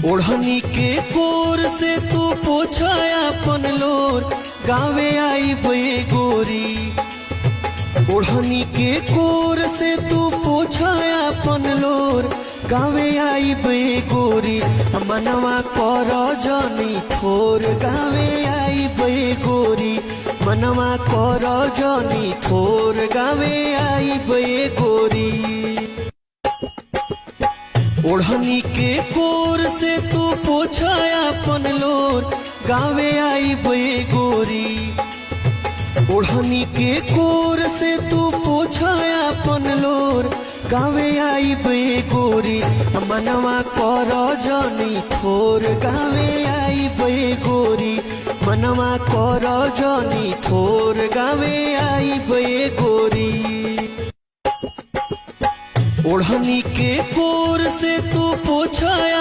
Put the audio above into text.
ओढ़नी के कोर से तू पोछाया अपन लोर गावे आई बे गोरी। ओढ़नी के कोर से तू पोछाया अपन लोर गावे आई बे गोरी। मनवा कर जनी थोर गावे आई बे गोरी। मनवा कर जनी थोर गावे आई बे गोरी। ओढ़नी के कोर से तू पोछाया अपन लोर गावे आई बे गोरी। ओढ़नी के कोर से तू पोछाया अपन लोर गावे आई बे गोरी। मनवा कर जनी थोर गावे आई बे गोरी। मनवा कर जनी थोर गावे आई बे गोरी। ओढ़नी के कोर से तू पोछाया